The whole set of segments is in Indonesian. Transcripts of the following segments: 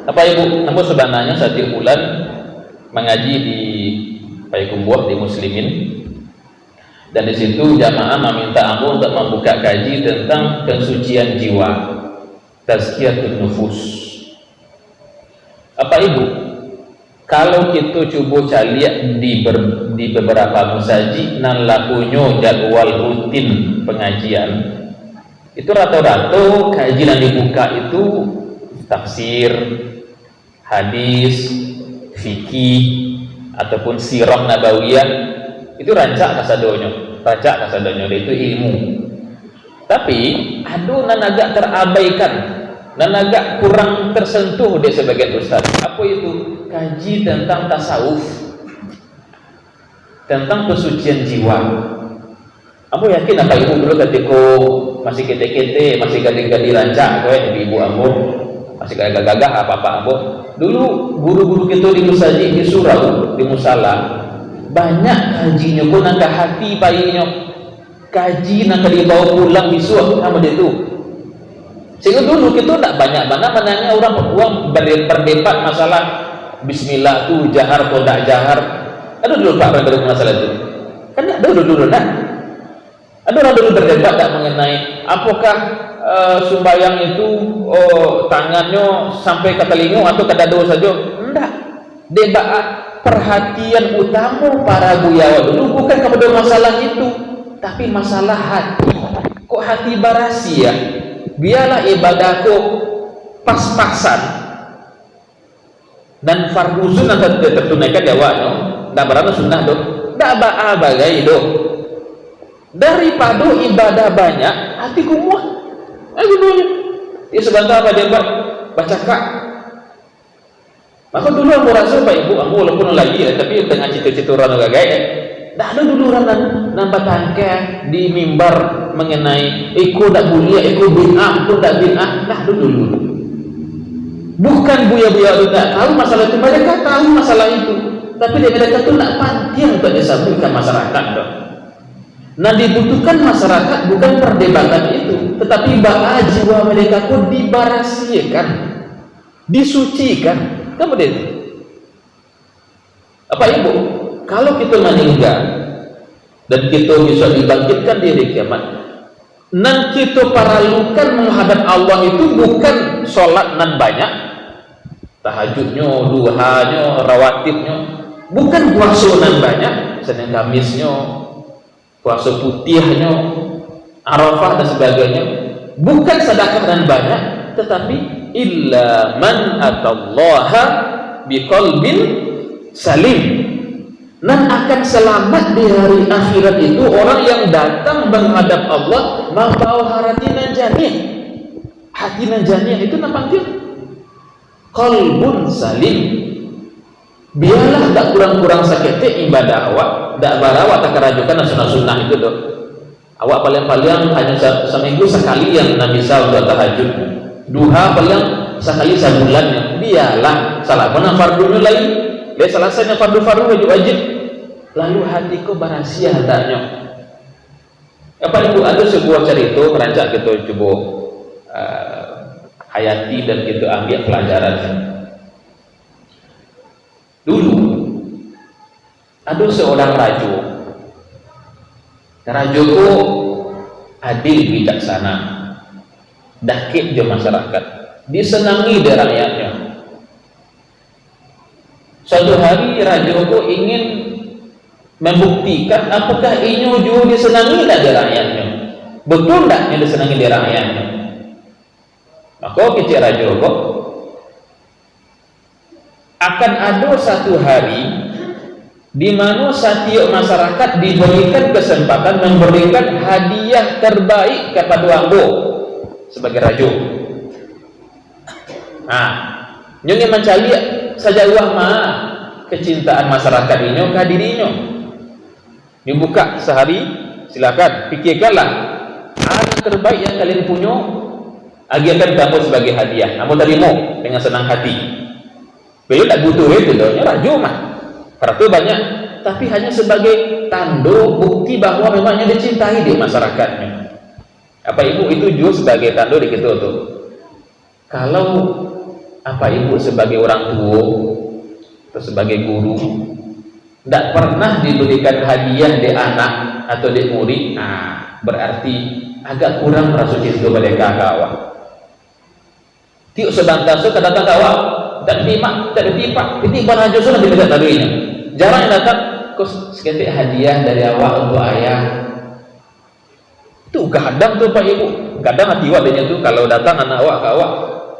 Apa ibu, namun sebenarnya setiap bulan mengaji di Payakumbuh di Muslimin, dan di situ jamaah meminta aku untuk membuka kaji tentang kesucian jiwa, tazkiyatun nufus. Apa ibu, kalau kita coba cari di beberapa musaji nan lakunya jadwal rutin pengajian, itu rata-rata kaji yang dibuka itu tafsir, hadis, fikih ataupun sirah nabawiyah, itu rancak kasadonyo itu ilmu. Tapi aduh nan agak terabaikan, nan agak kurang tersentuh di sebagian ustaz. Apa itu? Kaji tentang tasawuf, tentang kesucian jiwa. Aku yakin apa ibu dulu ketika masih kete-kete, masih gading-gading rancak ibu ambo, masih gagah-gagah apa-apa ambo. Dulu guru-guru kita di musajid, di surau, di musala, banyak kajinya pun nangka hati bayinya, kaji nangka dibawa pulang bisuh sama dia tu. Sehingga dulu kita tak banyak mana orang berdebat masalah bismillah tu jahar atau tak jahar. Ada dulu pak berdebat masalah itu. Kan ada dulu nah. Ada orang dulu berdebat tak mengenai apakah sumbayang itu tangannya sampai ke telinga atau ke dada saja. Enggak. Debat perhatian utama para buyawa dulu bukan kepada masalah itu, tapi masalah hati. Kok hati barasi ya? Biarlah ibadahku pas-pasan dan fardu sunnah tertunaikan jawabnya. Tak berapa sunnah dok. Tak bagai dok. Daripada ibadah banyak, hatiku muak. Gunanya. Ya sebentar apa dia baca kak. Maka dulu aku rasa Pak Ibu, aku walaupun lagi ya, tapi dengan cita-cita orang gagai ya. Tak ada dulu orang nambah tangke di mimbar mengenai ikut tak boleh, ikut bid'ah, ikut tak bid'ah. Tak ada dulu. Bukan buya-buya itu tak tahu masalah itu, mereka tahu masalah itu, tapi mereka itu tak panting untuk disampaikan masyarakat dong. Nah dibutuhkan masyarakat bukan perdebatan itu, tetapi bahwa jiwa mereka pun dibarasikan, disucikan. Kemudian apa ibu? Kalau kita meninggal dan kita bisa dibangkitkan di hari kiamat, nan kita paralukan menghadap Allah itu bukan sholat nan banyak, tahajudnya, duhanya, rawatibnya, bukan puasa nan banyak, Senin Kamisnya, puasa putihnya, Arafah dan sebagainya, bukan sedekah dan banyak, tetapi illa man atallaha biqalbin salim. Nan akan selamat di hari akhirat itu orang yang datang menghadap Allah membawa hati nan janih. Hati nan janih itu apa dia? Qalbun salim. Biarlah tak kurang-kurang sakit ibadah awak, tak barawak tak kerajukan sunnah-sunnah itu doh. Awak paling-paling hanya seminggu sekali yang Nabi SAW tahajud. Duha paling sekali sebulan. Biarlah salah mana fardunya lagi. Dia selesainya fardu-fardu wajib. Lalu hatiku berasia hendaknya. Apa ibu ada sebuah cerita merancak kita coba hayati dan kita ambil pelajaran. Dulu ada seorang raja. Raja itu adil bijaksana, dakik je masyarakat, disenangi dari rakyatnya. Suatu hari raja itu ingin membuktikan apakah inyo juga disenangi dari rakyatnya. Betul tak yang disenangi dari rakyatnya? Maka kecil raja itu akan ada satu hari di mana setiap masyarakat diberikan kesempatan memberikan hadiah terbaik kepada ambo sebagai raja. Nah, nyonya mencari saja wah kecintaan masyarakat ini ke dirinya. Dibuka sehari, silakan pikirkanlah hal terbaik yang kalian punya, agiakan kamu sebagai hadiah. Kamu terima dengan senang hati. Beliau tak butuh itu doanya raja mah. Kartu banyak, tapi hanya sebagai tanda bukti bahwa memangnya dicintai di masyarakatnya. Apa ibu itu juga sebagai tanda di kita tuh. Kalau apa ibu sebagai orang tua atau sebagai guru tidak pernah diberikan hadiah di anak atau di murid, berarti agak kurang rasa cinta pada kakak awak. Tiuk sebentar so datang awak tak terima, tak ditipak, ini barang justru nanti tidak taruhnya. Jarang datang, kok seketik hadiah dari awak untuk ayah. Itu kadang tuh Pak Ibu, kadang hati awak dia tuh kalau datang anak awak ke awak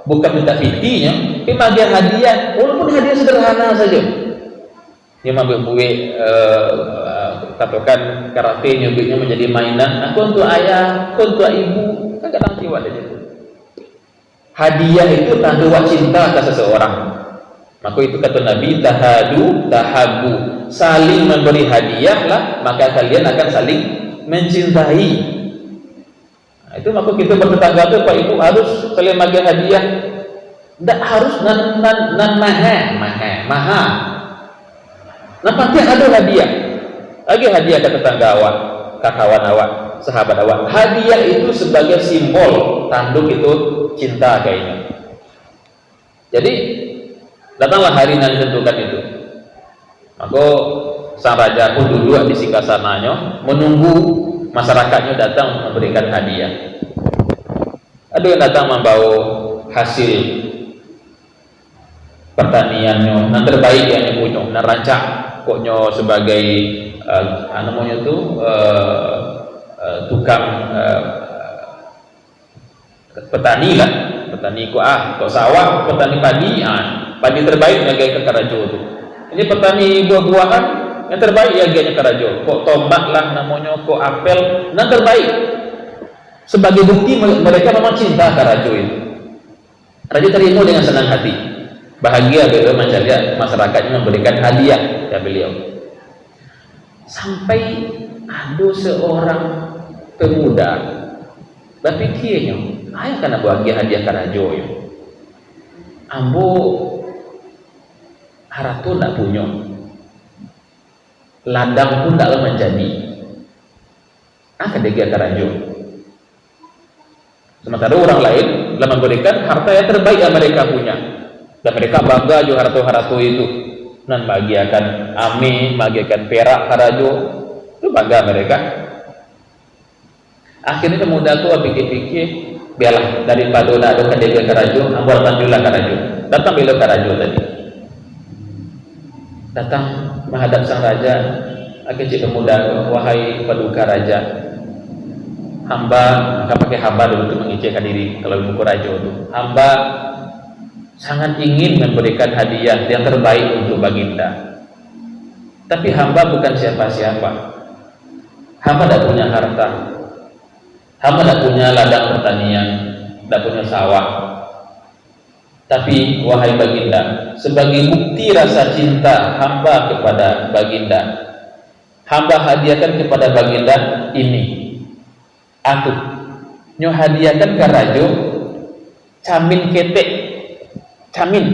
bukan minta fitinya, tapi bagi hadiah, walaupun hadiah sederhana saja. Dia mampu katakan karate nyubiknya menjadi mainan. Aku untuk ayah, aku untuk ibu, kan kadang hati awak dia tuh. Hadiah itu tanda wak cinta ke seseorang. Maka itu kata Nabi, tahadu tahabu, saling memberi hadiah lah, maka kalian akan saling mencintai. Nah, itu maka kita bertetangga itu Pak Ibu harus saling bagi hadiah. Tidak harus nan maha. Nah pasti ada hadiah. Lagi hadiah ke tetangga awak, ke kawan awak, sahabat awak. Hadiah itu sebagai simbol tanduk itu cinta kayaknya. Jadi datanglah hari yang ditentukan itu. Maka sang raja pun duduk di singgasananya menunggu masyarakatnya datang memberikan hadiah. Ada yang datang membawa hasil pertaniannya, yang terbaik yang punya, yang rancak koknya sebagai namanya itu tukang petani lah, petani kok sawah, petani padi, padi terbaik lagi ke Karajo tu. Ini petani buah-buahan yang terbaik lagi ke Karajo. Kok tombak lah namanya, kok apel, yang terbaik. Sebagai bukti mereka memang cinta Karajo itu. Raja terima dengan senang hati, bahagia beliau mencari masyarakatnya memberikan hadiah ya beliau. Sampai ada seorang pemuda berpikirnya, ayah kena bahagia hadiah Karajo ya. Ambo haratu tak punya, ladang pun tak menjadi. Akan dia Karajo. Sementara orang lain telah memberikan harta yang terbaik yang mereka punya, dan mereka bangga juga harta-harta itu. Dan bagiakan ami, bagiakan perak Karajo, itu bangga mereka. Akhirnya pemuda itu pikir-pikir, biarlah daripada nak ada kedai Karajo, ambil tanjulah Karajo. Datang beliau Karajo tadi. Datang menghadap sang raja, akhirnya pemuda, wahai paduka raja, hamba, maka pakai hamba dulu untuk mengicirkan diri kalau buku raja itu. Hamba sangat ingin memberikan hadiah yang terbaik untuk baginda. Tapi hamba bukan siapa-siapa. Hamba tidak punya harta. Hamba tidak punya ladang pertanian, tidak punya sawah. Tapi wahai baginda, sebagai bukti rasa cinta hamba kepada baginda, hamba hadiahkan kepada baginda ini. Aku nyo hadiahkan ke Rajo camin ketek, camin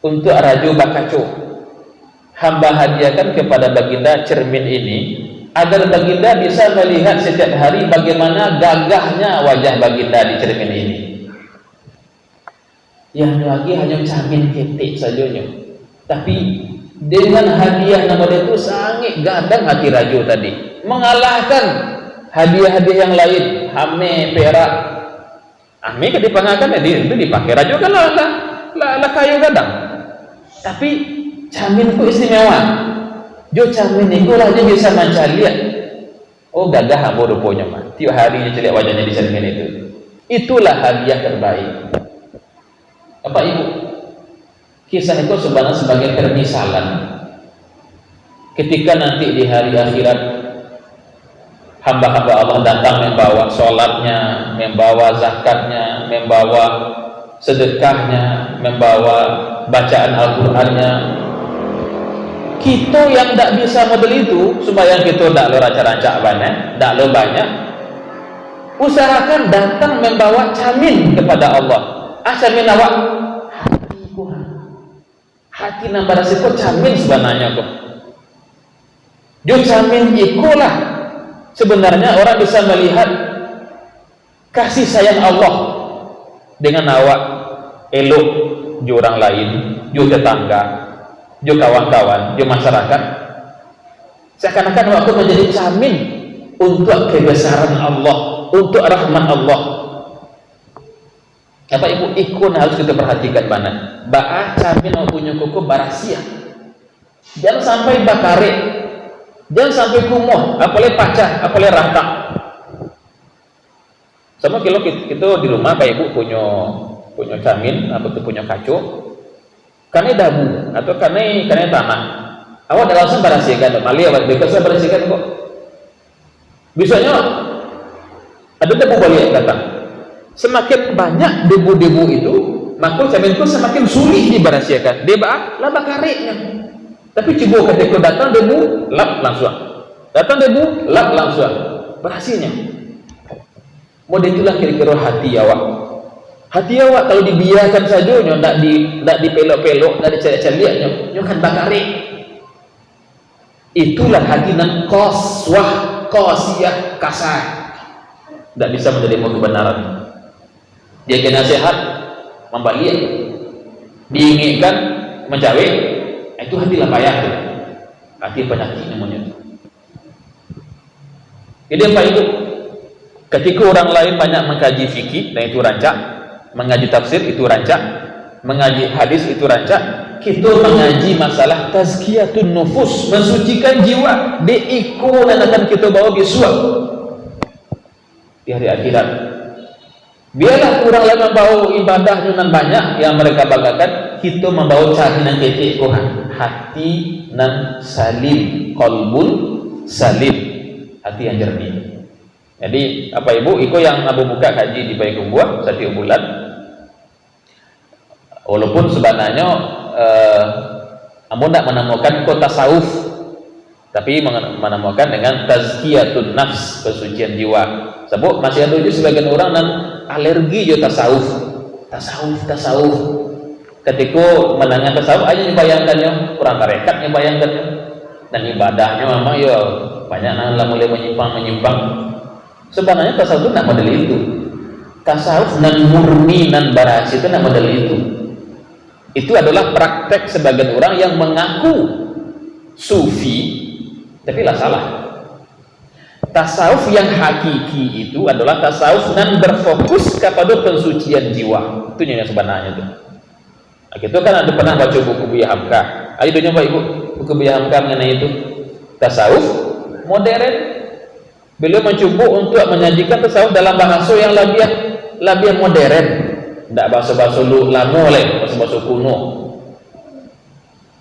untuk Rajo Bakaco. Hamba hadiahkan kepada baginda cermin ini agar baginda bisa melihat setiap hari bagaimana gagahnya wajah baginda di cermin ini. Yang lagi hanya camin ketek saja, tapi dengan hadiah nama itu sangat gadang hati Rajo tadi, mengalahkan hadiah-hadiah yang lain. Hame perak, ame ke dipangakan itu dipakai Rajo kan lah kayu gadang. Tapi camin ku istimewa. Jo camin itu Rajo bisa mencari, oh gagah ambo rupanya mah. Tiap hari dia celiak wajahnya di cermin itu. Itulah hadiah terbaik. Bapak Ibu, kisah itu sebenarnya sebagai permisalan. Ketika nanti di hari akhirat hamba-hamba Allah datang membawa sholatnya, membawa zakatnya, membawa sedekahnya, membawa bacaan Al-Qurannya. Kita yang tidak bisa model itu, supaya kita tidak lo rancak-rancak banyak, tidak lo banyak, usahakan datang membawa camin kepada Allah. Camin awak hatiku, hati nambah resiko camin sebenarnya kok. Jo camin ikulah sebenarnya orang bisa melihat kasih sayang Allah dengan awak elok jo orang lain, jo tetangga, jo kawan-kawan, jo masyarakat, seakan-akan aku menjadi cermin untuk kebesaran Allah, untuk rahmat Allah. Apa ibu ikun harus kita perhatikan mana? Ba'a cermin punya kuku barasia. Jangan sampai bakare, jangan sampai kumuh, apalagi pacah, apalagi rata. Sama kalau kita di rumah Pak Ibu punya cermin atau punya kacu, karena dabu atau karena tanah. Awak dah langsung berasikan, mali awak bekas berasikan kok. Biasanya ada debu balik datang. Semakin banyak debu-debu itu, maka cermin itu semakin sulit diberasiakan. Deba lah bakarenya. Tapi coba ketika datang debu, lap langsung. Datang debu, lap langsung. Berhasilnya. Model itulah kira-kira hati awak. Hati awak kalau dibiarkan saja, tidak dipelok-pelok, tidak dicari-cari, kan bakari. Itulah hati nan qaswah, qasiyah, kasar. Tidak bisa menerima kebenaran. Dia kena nasihat, membalik, diinginkan, mencari. Itu hati lah payah tu. Hati penyakit namanya. Jadi apa itu? Ketika orang lain banyak mengkaji fikih, dan itu rancak, mengaji tafsir itu rancak, mengaji hadis itu rancak, kita mengaji masalah tazkiyatun nufus, mensucikan jiwa, diikut dan akan kita bawa bisuak di hari akhirat. Biarlah orang lain membawa ibadah dengan banyak yang mereka banggakan, kita membawa cari nan ketik Tuhan, hati nan salim, qalbun salim, hati yang jernih. Jadi apa ibu, iko yang abu buka kaji di Bayi Kumbuah setiap bulan, walaupun sebenarnya amun tidak menemukan kota tasawuf, tapi menemukan dengan tazkiyatun nafs, kesucian jiwa. Sebab masih ada juga sebagian orang dan alergi jo tasawuf. Ketika menangkan tasawuf aja bayangkannya kurang tarekat, bayangkannya dan ibadahnya memang ya banyak nang mulai menyimpang. Sebenarnya tasawuf itu nak model itu. Tasawuf nan murni nan barasi itu nak model itu. Itu adalah praktek sebagian orang yang mengaku sufi tapi lah salah. Tasawuf yang hakiki itu adalah tasawuf nan berfokus kepada pensucian jiwa. Itu yang sebenarnya itu. Nah, kita kan ada pernah baca buku Buya Hamka. Ayo nyoba ibu buku Buya Hamka mengenai itu. Tasawuf modern. Beliau mencoba untuk menyajikan tasawuf dalam bahasa yang lebih modern. Tidak bahasa-bahasa lama oleh bahasa-bahasa kuno.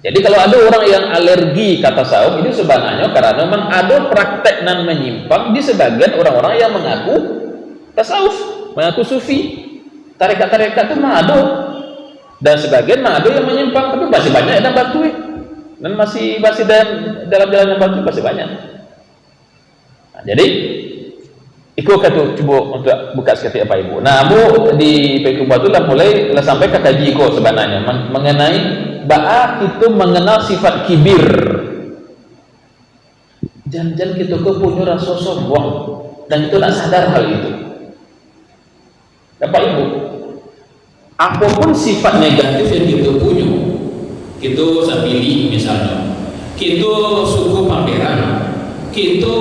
Jadi kalau ada orang yang alergi kata tasawuf, itu sebenarnya karena memang ada praktek nan menyimpang di sebagian orang-orang yang mengaku tasawuf, mengaku sufi. Tarekat-tarekat itu ada, dan sebagian ada yang menyimpang, tapi masih banyak yang batu, dan masih dalam jalan yang batu masih banyak. Nah, jadi ikut kata coba untuk buka sekali apa ibu. Nah, abu di Pekumbah itu lah mulai sampai kata jiko sebenarnya mengenai ba'a itu mengenal sifat kibir. Jangan kita punya rasa sombong dan kita tak sadar hal itu. Bapak ibu, apapun sifat negatif yang kita punya, kita sapili misalnya, kita suku pameran, kita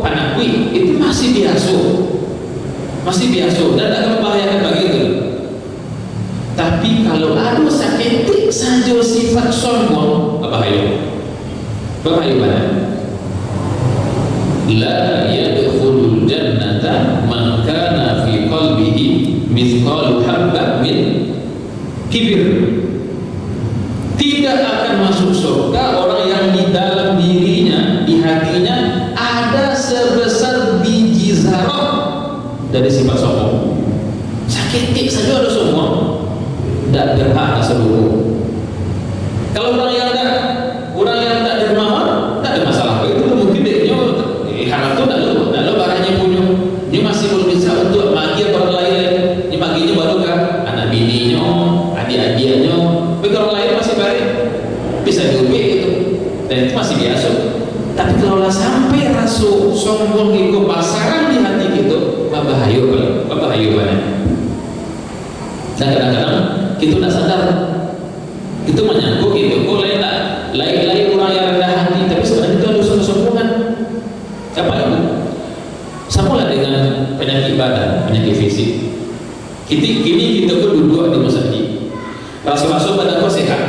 panakui, itu masih biasa dan tak membahayakan begitu. Tapi kalau ada seketik saja sifat sombong, bahaya mana? La yadkhulul jannata man kana fi qalbihi mithqalu habbah min kibir. Tidak akan masuk surga orang yang di dalam dirinya, di hatinya ada sebesar biji zarah dari sifat sombong. Seketik saja ada sombong, tidak berhak seluruh. Kalau orang yang tak dermawan, tak ada masalah. Itu mungkin dia harap tu tak lo barangnya punya. Dia masih belum bisa untuk bagi orang lain. Dia baginya baru kan anak bininya, adik-adiknya. Bagi orang lain masih baik, bisa diubah itu, dan itu masih biasa. Tapi kalau sampai rasa sombong itu pasaran di hati kita, bahaya banget. Dan kadang-kadang kita tak sadar. Itu menyangkut itu kok lain orang yang rendah hati, tapi sebenarnya itu ada sombongan. Apa itu? Samalah dengan penyakit badan, penyakit fisik. Kini kita pun duduk di masjid. Rasa-rasa badan kau sehat,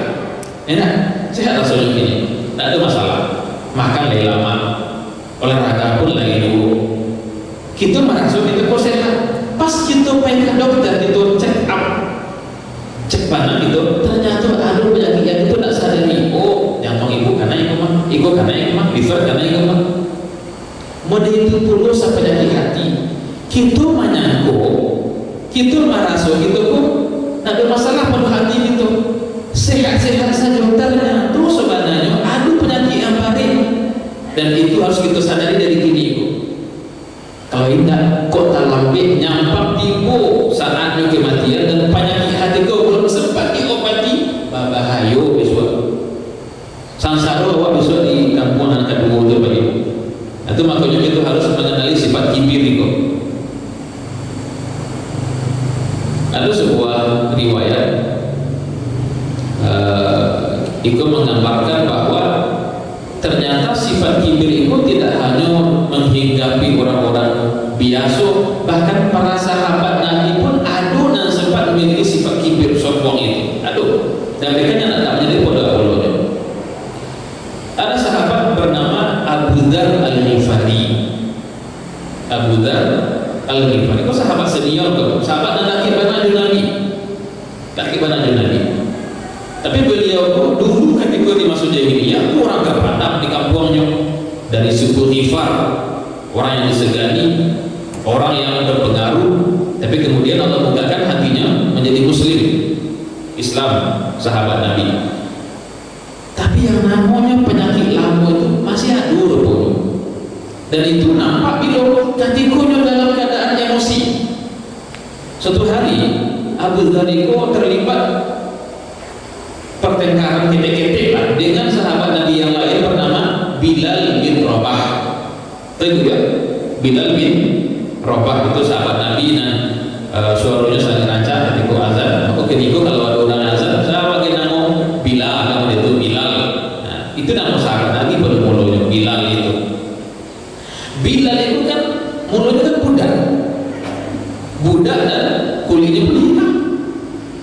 enak, sehat rasanya gini, tak ada masalah. Makan lagi lama, olahraga pun lagi dulu. Kita merasa kita kau sehat. Pas kita pergi ke dokter, kita check up, cek mana gitu, ternyata ada penyakit yang itu tak sadari. Oh, yang ibu karena ibu mah, liver karena ibu mah. Mode itu puluh sampai penyakit hati. Kita menyangkut, kita merasa kita pun tak ada masalah pada hati itu. Sehat-sehat saja, ternyata sebenarnya ada penyakit yang baru. Dan itu harus kita sadari dari kini itu. Kalau tidak, kok tak lambik nyampak tipu saatnya kematian dan penyakit hati kau belum sempat diobati, bahayo besok. Sangsara awak besok di kampung anak kedua itu bagi. Itu makanya kita harus mengenali sifat kibir itu. Ada sebuah riwayat itu menggambarkan bahwa ternyata sifat kibir itu tidak hanya menghinggapi orang-orang biasa, bahkan para sahabat Nabi pun ada yang sempat memiliki sifat kibir sombong itu. Aduh, dan mereka yang tak menjadi pola-polanya. Ada sahabat bernama Abu Dzar Al-Ghifari. Abu Dzar Al-Ghifari itu sahabat senior tuh, sahabat laki banyak Nabi. Tapi beliau tuh dulu ketika di masa jahiliyah orang terpandang di kampungnya dari suku Ghifar, orang yang disegani, orang yang berpengaruh. Tapi kemudian Allah bukakan hatinya menjadi Muslim, Islam, sahabat Nabi. Tapi yang namanya penyakit lama itu masih ada rupanya. Dan itu nampak bila ketikanya dalam keadaan emosi. Suatu hari Abu Dzar terlibat pertengkaran ketek-ketek dengan sahabat Nabi yang lain bernama Bilal bin Rabah. Tahu juga Bilal bin Rabah itu sahabat Nabi dan suaranya sangat rancak ketika azan. Maka ketika kalau ada orang azan, saya pakai nama Bilal, nama itu Bilal. Nah, itu nama sahabat Nabi bermulanya Bilal itu. Bilal itu kan mulanya kan budak dan kulitnya pun hitam.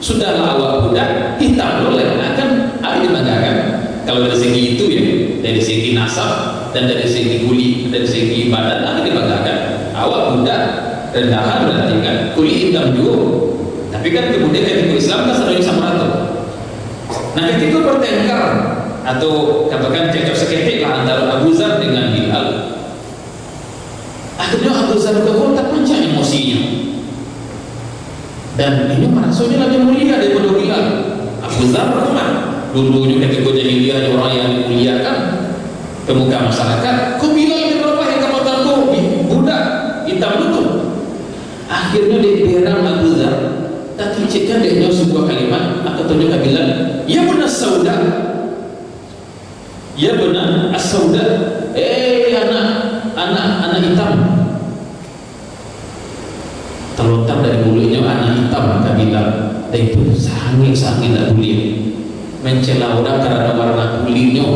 Sudahlah awak budak hitam boleh akan ada dibanggakan. Kalau dari segi itu ya, dari segi nasab dan dari segi kulit, dari segi badan ada dibanggakan. Awak budak rendahan berarti kan kulit hitam juga. Tapi kan kemudian ketika Islam kan selalu sama rata. Nah ketika bertengkar atau katakan cekcok seketik lah antara Abu Dzar dengan Bilal, akhirnya Abu Dzar tak panjang emosinya. Dan ini merasanya lebih mulia daripada Bilal. Abu Dzar rahmat. Dulunya ketika jahiliyah orang yang dimuliakan pemuka masyarakat. Kau Bilal bin Rabah yang kamu tahu budak hitam itu. Akhirnya dia berang Abu Dzar. Tak kicikkan dia sebuah kalimat. Maka tunjukkan Bilal, ya benar sauda, ya benar as-sauda. Anak hitam. Terlontar dari mulutnya anak hitam, maka Bilal. Dan itu sangat tak boleh mencela orang karena warna kulitnya.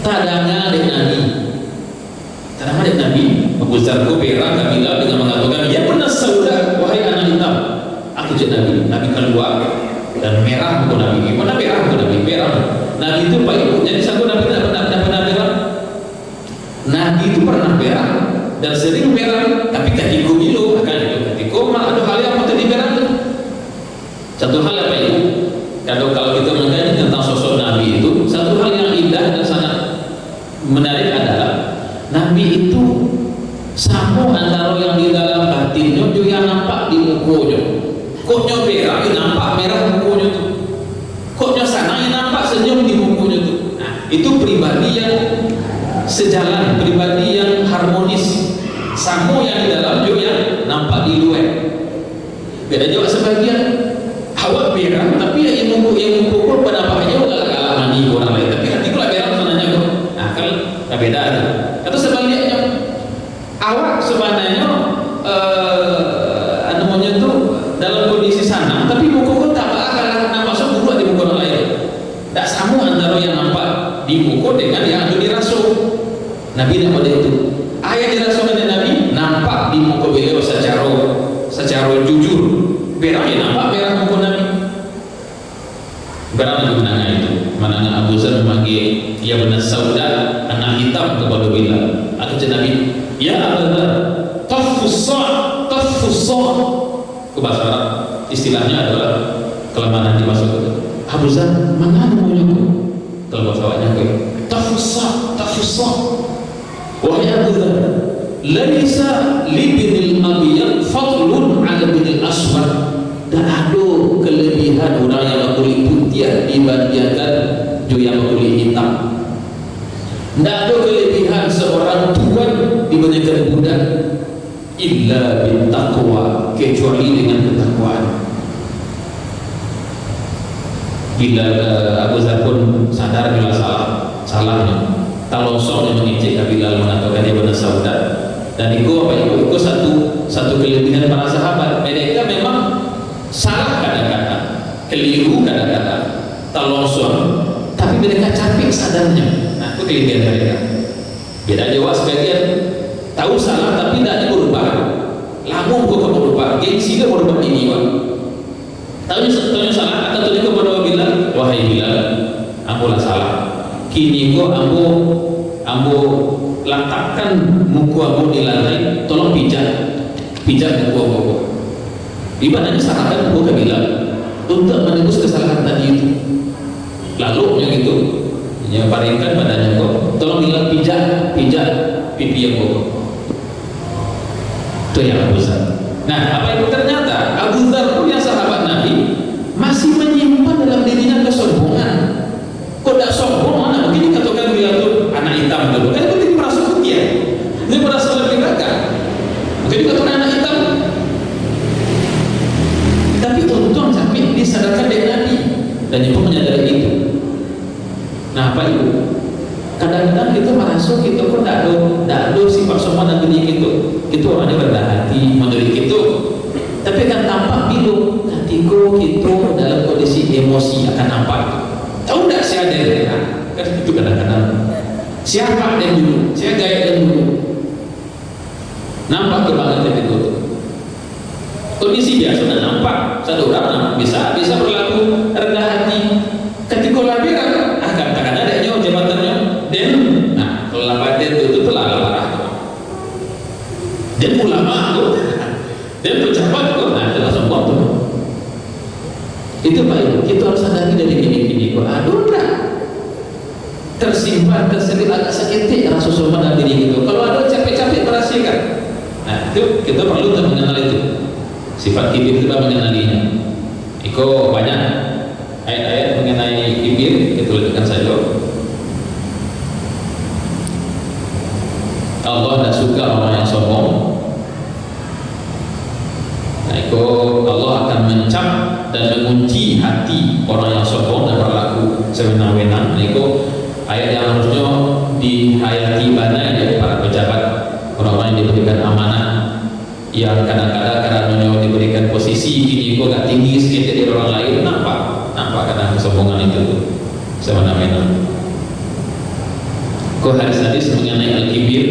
Tadanya adik Nabi Abu Dzar berang ke Bilal dengan mengatakan, ya benar sauda, wahai anak hitam. Aku jadi Nabi keluar dan merah bukan Nabi. Mana merah bukan Nabi? Merah. Nabi itu baik. Jadi satu Nabi tidak pernah merah. Nabi itu pernah merah dan sering merah. Tapi ketika milu akan itu. Ketika ada hal yang mau merah itu. Satu hal apa itu? Kalau kita mengkaji tentang sosok Nabi itu, satu hal yang indah dan sangat menarik adalah Nabi itu sama antara yang di dalam batinnya juga yang nampak di mukanya. Koknya merah, yang nampak merah mukanya itu. Koknya sana yang nampak senyum di mukanya itu. Nah, itu pribadi yang sejalan, pribadi yang harmonis. Sama yang di dalam juga yang nampak di luar. Beda juga sebagian awak merah, tapi yang mukul pada apanya enggak kalah mandi orang lain. Tapi hati pula merah sebenarnya kok. Nah, kan beda ada. Atau sebaliknya, awak sebenarnya namanya itu dalam kondisi sana, tapi muka Nabi nak pada itu. Ayat dirasakan Nabi nampak di muka beliau secara jujur. Merah nampak merah muka Nabi. Berapa menangan itu? Menangan Abu Zar memanggil ya benar Sauda, anak hitam kepada Bilal. Atau Nabi, ya Abu Zar, tafussah. Ke bahasa Arab istilahnya adalah kelemahan dimasuk. Abu Zar, mana namanya kau? Kalau bahasa Arabnya kau, tafussah. Wahai Abu Zar, laisa libnil abyad fadlun ala binil aswad. Tak ada kelebihan orang yang berkulit putih dibandingkan yang berkulit hitam. Tak ada kelebihan seorang tuan dibandingkan budak. Illa bin taqwa, kecuali dengan ketakwaan. Bila Abu Zar pun sadar bila salahnya, talosong yang mengicik Bilal mengatakan dia benar Sauda. Dan itu satu kelebihan para sahabat. Mereka memang salah kadang-kadang, keliru kadang-kadang, talosong, tapi mereka capek sadarnya. Nah, itu kelebihan mereka. Beda Jawa sebagian tahu salah tapi tidak berubah. Lamun kok berubah, gengsi dia berubah ini Pak. Tahu salah atau tadi kepada Bilal, wahai Bilal, ambolah salah. Kini kok ambo letakkan muka ambo di lantai, tolong pijat muka ambo. Ibadahnya salahkan muka Bilal untuk menebus kesalahan tadi itu. Lalu yang itu, yang paringkan badannya kok, tolong Bilal pijat pipi ambo. Itu yang Abu Zar. Nah, apa itu ternyata Abu Zar pun yang sahabat Nabi masih menyimpan dalam dirinya kesombongan. Kok tidak sombong? Nah, begini katakan Bilal itu anak hitam dulu. Kan itu dia merasa kutian, dia merasa lebih raga. Maka dikatakan anak hitam. Tapi untung sampai disadarkan dari Nabi dan ibu menyadari itu. Nah, apa itu? Kadang-kadang kita merasa kita pun tak ada sifat sombong dan gini kita orangnya rendah hati menurut kita, tapi akan tampak bila ketika kita dalam kondisi emosi akan nampak. Tahu tak saya ada kan itu kadang-kadang siapa dan dulu saya gaya dan dulu nampak kebangan itu kondisi biasa dan nampak satu orang bisa berlaku rendah hati ketika labir akan ada jabatannya dan kalau lapatin itu telah parah dan ulama tu dan pejabat tu adalah sombong tu. Itu baik kita harus sadari dari gini kok aduh tak tersimpan terselip agak sakit rasa sombong dalam diri itu. Kalau ada capek-capek berhasilkan, nah itu kita perlu mengenal itu sifat kibir, kita mengenalinya. Iko banyak ayat-ayat mengenai kibir, kita lanjutkan saja. Allah tidak suka orang yang sombong. Nah, itu Allah akan mencap dan mengunci hati orang yang sombong dan berlaku sewenang-wenang. Nah, itu ayat yang harusnya dihayati banyak ya para pejabat, orang-orang yang diberikan amanah, yang kadang-kadang karena diberikan posisi ini kok agak tinggi sedikit dari orang lain, nampak kadang kesombongan itu sewenang-wenang. Kok hadis-hadis mengenai al-kibir,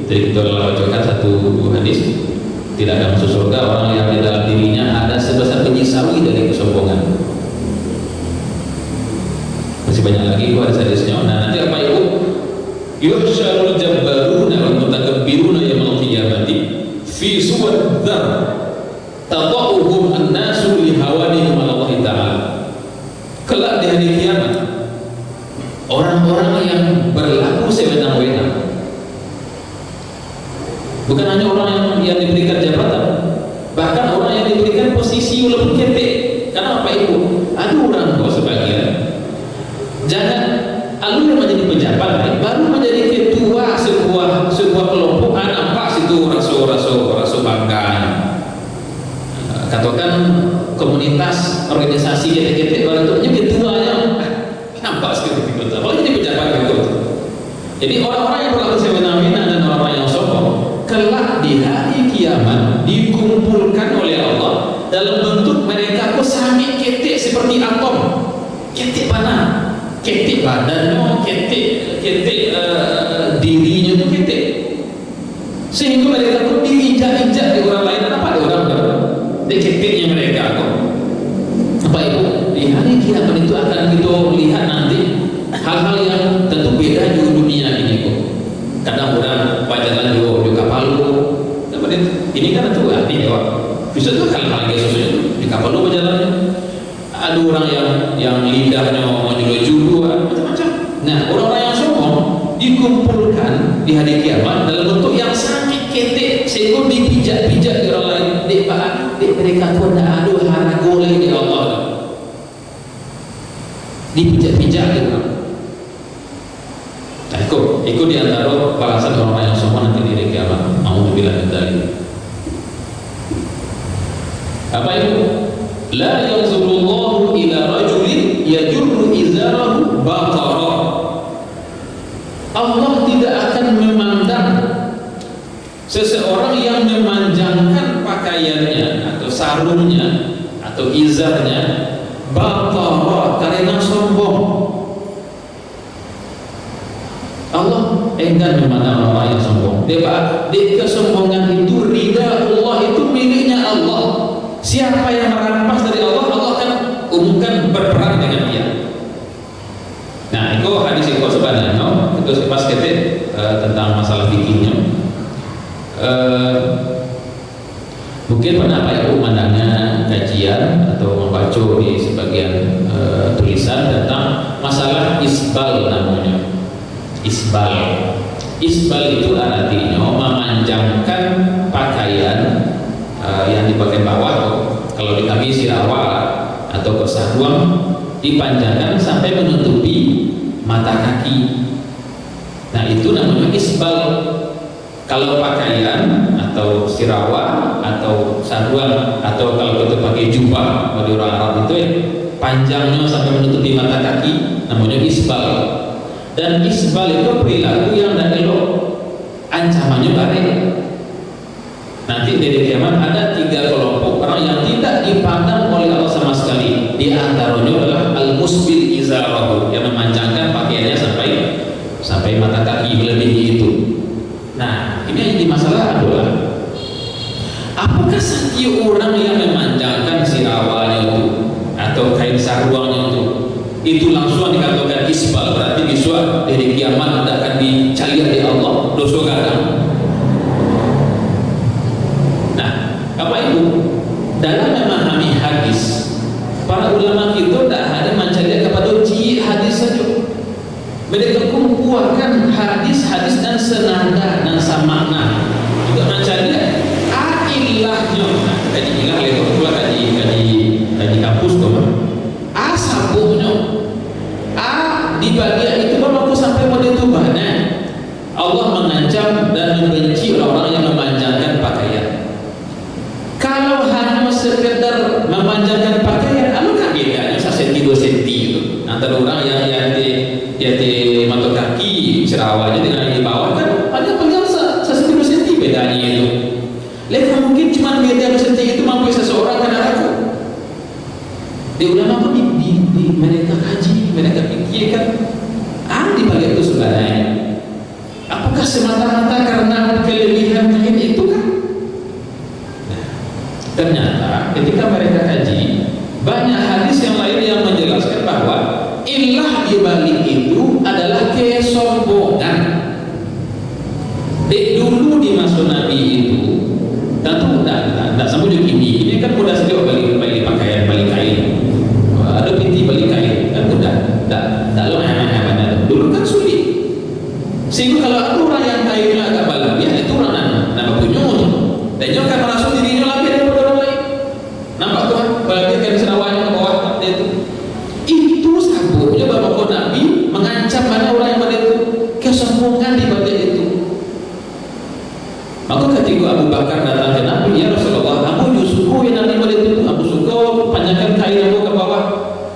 jadi kita bacakan satu hadis. Tidak akan masuk surga orang yang di dalam dirinya ada sebesar biji sawi dari kesombongan. Masih banyak lagi kok hadis-hadisnya. Nah, nanti apa itu? Yuhsyarul jabbaruna wal mutakabbiruna yaumil qiyamati fi suwad dzar tadauhum an-nasu li hawanihim ala Allah Ta'ala. Kelak di hari kiamat orang-orang yang berlaku sewenang-wenang, bukan hanya orang yang diberikan jabatan, bahkan orang yang diberikan posisi walaupun ketek. Karena apa itu? Ada orang kok sebagian jangan alur menjadi pejabat baru menjadi ketua sebuah kelompokan, apa situ rasa bangga. Katakan komunitas organisasi ketek-ketek orang itu ketuanya nampak seperti itu. Kalau jadi pejabat itu. Jadi orang-orang yang berlaku sewenang-wenang dan orang-orang yang sombong kelak di hari kiamat dikumpulkan oleh Allah dalam bentuk mereka kok sami ketek seperti atom, ketek panah, ketik badannya, ketik dirinya itu ketik, sehingga mereka pun diinjak-injak di orang lain. Apa ada orang di ketiknya mereka kok? Apa itu? Di hari kiamat itu akan kita lihat nanti hal-hal yang tentu beda di dunia ini kok. Kadang orang pajalan di kapal ini kan itu ini ya, bisa tuh hal-hal kayak sesuatu di kapal lu pajalannya. Ada orang yang lidahnya menyuruh juru macam-macam. Nah, orang-orang yang sombong dikumpulkan di hari kiamat dalam bentuk yang sangat ketik, sehingga dipijak-pijak di orang lain. Di mereka pun tidak ada harga goleh di Allah. Dipijak-pijak di orang. Nah, itu di antara balasan orang-orang yang sombong nanti di hari kiamat. Alhamdulillah dari. Apa itu? La yanzurullahu ila rajulin yajurru izarahu batara. Allah tidak akan memandang seseorang yang memanjangkan pakaiannya atau sarungnya atau izarnya batara karena sombong. Allah enggan memandang orang yang sombong. Dia kesombongan itu, ridha Allah itu miliknya Allah. Siapa yang merampas dari Allah, Allah akan umumkan berperang dengan dia. Nah, itu hadis itu sebenarnya itu pas kita tentang masalah fikihnya. Mungkin pernah Pak Ibu memandangnya kajian atau membaca di sebagian tulisan tentang masalah isbal namanya. Isbal itu artinya memanjangkan pakaian yang di bagian bawah, kalau di kami sirawa atau sarung dipanjangkan sampai menutupi mata kaki. Nah, itu namanya isbal. Kalau pakaian atau sirawa atau sarung atau kalau kita pakai jubah bagi orang Arab itu ya, panjangnya sampai menutupi mata kaki namanya isbal. Dan isbal itu perilaku yang tidak elok, ancamannya baik. Nanti dari kiamat ada 3 kelompok orang yang tidak dipandang oleh Allah sama sekali. Di antaranya adalah al-musbil izarahu, yang memanjangkan pakaiannya sampai mata kaki melebihi itu. Nah, ini yang jadi masalah adalah apakah setiap orang yang memanjangkan sirawanya itu atau kain sarungnya itu langsung dikatakan isbal, berarti bisa dari kiamat tidak akan dicalir di Allah dosa gadang. Apa itu? Dalam memahami hadis, para ulama kita tidak hanya mencari kepada uji hadis saja. Mereka kumpulkan hadis-hadis dan senada dan samakna. Juga mencari ilahnya. Kaji ilah itu pula kaji kampus tu. Sabuknya. Di bagian itu baru aku sampai pada tubuhnya. Allah mengancam dan membenci orang-orang yang memanjangkan pakaian. Kalau hanya sekedar memanjangkan pakaian, apakah bedanya 1 cm 2 cm itu antara orang yang di mata kaki cerawanya dengan di bawah kan paling 1 cm 2 cm bedanya itu. Lepas mungkin cuma beda 2 cm itu mampu seseorang kan aku. Di ulama pun di mereka kaji, mereka pikirkan di balik itu sebenarnya. Apakah semata-mata karena kelebihan kain itu kan? Ternyata ketika mereka kaji, banyak hadis yang lain yang menjelaskan bahwa ilah di balik itu adalah kesombongan. Dulu di masa Nabi itu tentu tidak sampai ini kan mudah sekali balik pakaian, balik kain, ada binti balik kain kan mudah, tidak lama dulu kan sulit. Sehingga kalau ada orang yang kainnya agak balang, ya itu orang nama punya itu, dan dia akan merasa dirinya lagi daripada orang lain. Nampak tuan, bagi kain serawanya ke bawah itu sabuknya bapak Nabi mengancam mana orang yang pada itu kesombongan di balik itu. Maka ketika Abu Bakar datang ke Nabi, ya Rasulullah, aku suka yang Nabi pada itu, aku suka panjangkan kain aku ke bawah.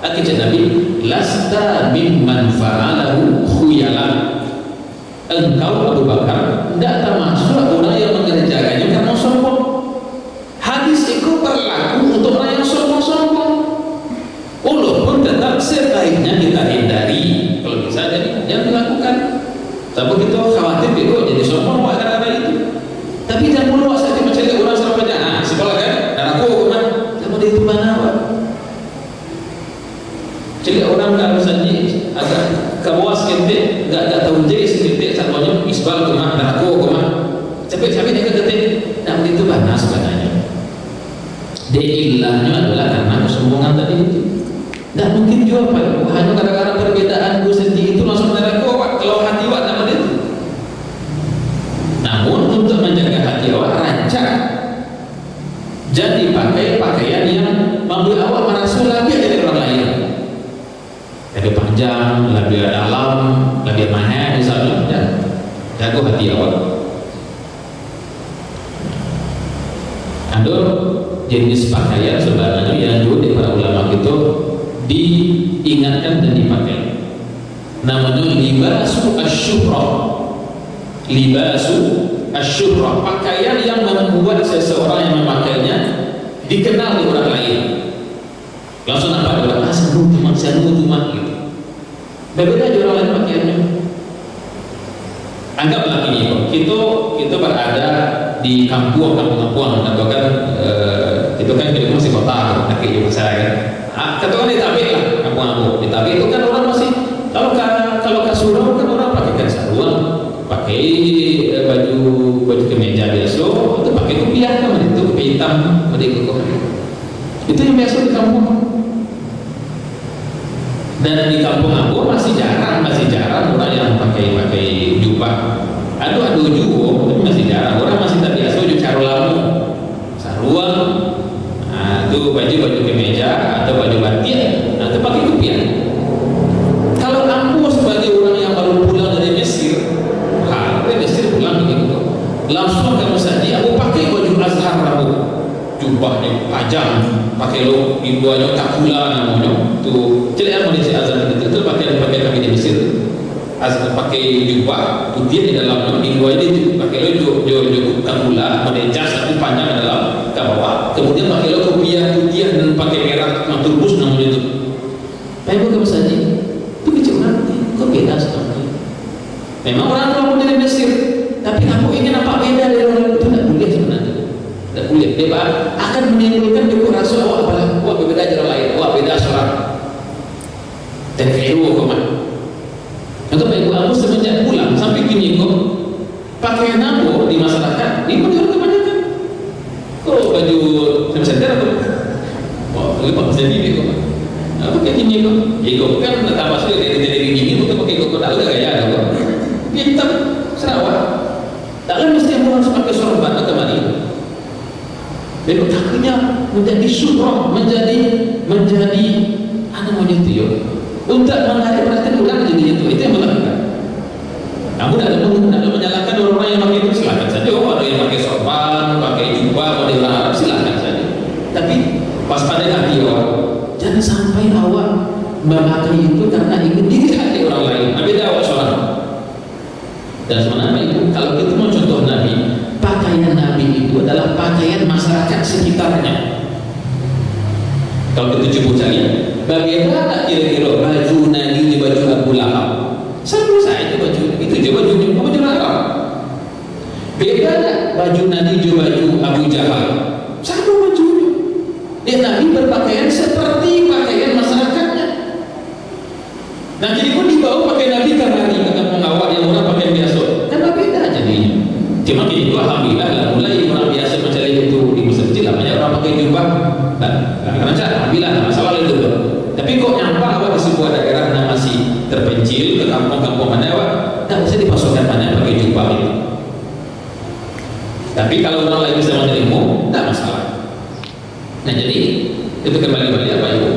Akhirnya Nabi, lasta mimman fa'alahu khuyalan. Engkau Abu Bakar tidak termasuk orang yang mengerjakannya karena sombong. Hadis itu berlaku untuk orang yang sombong-sombong. Walaupun tetap sebaiknya kita hindari kalau bisa, jadi jangan dilakukan. Tapi kita khawatir itu jadi sombong karena itu. Tapi jangan mulu saja mencari orang sampai jangan sekolah kan, dan aku kan sama dia itu mana pak? Jadi orang kalau saja agak kawas kente, nggak tahu jadi sekente satunya isbal kemana, dan aku kemana? Capek-capek dia kata, dan itu mana sebenarnya? Ilahnya adalah karena kesombongan tadi itu. Tidak mungkin juga pak, hanya gara-gara perbedaan gue sendiri itu langsung neraka pak. Kalau hati wak nama itu. Namun untuk menjaga hati awak rancak, jadi pakai pakaian yang membuat awak merasa lebih dari orang lain, lebih panjang, lebih dalam, lebih mahal misalnya. Dan jaga hati awak. Ada jenis pakaian sebenarnya yang dulu di para ulama itu diingatkan dan dipakai. Namanya libasu asyuhrah. Libasu asyuhrah, pakaian yang membuat seseorang yang memakainya dikenal di orang lain. Langsung nampak orang asal cuma gitu. Berbeda aja orang lain pakaiannya. Anggaplah ini, kita berada di kampung atau kan itu kan kita masih kota, tapi juga saya kan. Katakan di Tabik lah, kampung di Tabik itu kan orang masih kalau ke Surau kan orang pakai sarung, pakai baju kemeja biasa, itu pakai kopiah kan, itu kopiah hitam, itu yang biasa di kampung. Dan di kampung aku masih jarang orang yang pakai jubah. Aduh juga, tapi masih jarang. Orang masih tak biasa juga carulamu, sarung, itu baju kemeja atau baju batik, atau pakai kopiah. Kalau aku sebagai orang yang baru pulang dari Mesir, Mesir pulang begitu, langsung kamu saja aku pakai baju Azhar aku, jubahnya panjang, pakai lo ibuannya takula namanya, tuh jadi apa di Azhar itu pakai kami di Mesir. Azhar pakai jubah putih di dalamnya, di luar ini pakai lo jo takula, pakai jas tapi panjang di dalam ke bawah, kemudian pakai lo kopiah putih dan pakai merah turbus namanya itu. Tapi kamu saja itu kecil nanti, kok beda sekali. Memang orang tua dari Mesir, tapi aku ingin apa beda dari orang itu tidak boleh sebenarnya. Tidak boleh. Dia akan menimbulkan dekorasi awak berbeda dari orang lain, awak beda seorang. Dan keliru kemana? Untuk ibu aku semenjak pulang sampai kini kok pakaian aku di masyarakat ini menurut kebanyakan. Kok baju senter atau? Oh, ini pak sendiri kok. Apa kayak gini kok? Ego kan tak pasti dari gini, bukan pakai kok tak ada gaya kok. Hitam Sarawak. Takkan mesti harus pakai sorban atau mani. Dan takutnya menjadi surah, menjadi apa namanya itu ya? Untuk menarik perhatian orang jadi itu yang melakukan. Kamu tidak ada menyalahkan orang yang pakai itu, silakan saja. Ada yang pakai sorban, pakai jubah, model Arab, silakan saja. Tapi pas pada hati awak, jangan sampai awak memakai itu karena ingin dilihat oleh orang lain. Beda awak sholat. Dan sebenarnya itu kalau kita mau contoh Nabi, pakaian Nabi itu adalah pakaian masyarakat sekitarnya. Kalau kita coba cari, bagaimana kira-kira baju Nabi di baju Abu Lahab? Sama saja baju itu juga baju Arab. Beda tak baju Nabi di baju Abu Jahal? Sama bajunya. Dia Nabi berpakaian seperti pakaian masyarakatnya. Nah jadi pun dibawa pakai Nabi karena pengawal yang orang pakai biasa. Kan beda jadinya. Cuma itu alhamdulillah lah mulai orang biasa macam itu di masjid lah banyak orang pakai jubah. Karena alhamdulillah masalah itu. Tapi kok nyampak awak di sebuah daerah yang masih terpencil ke kampung-kampung mana awak tak bisa dipasokkan mana pakai jubah itu. Tapi kalau orang lain bisa menerima, tak masalah. Nah jadi itu kembali apa itu?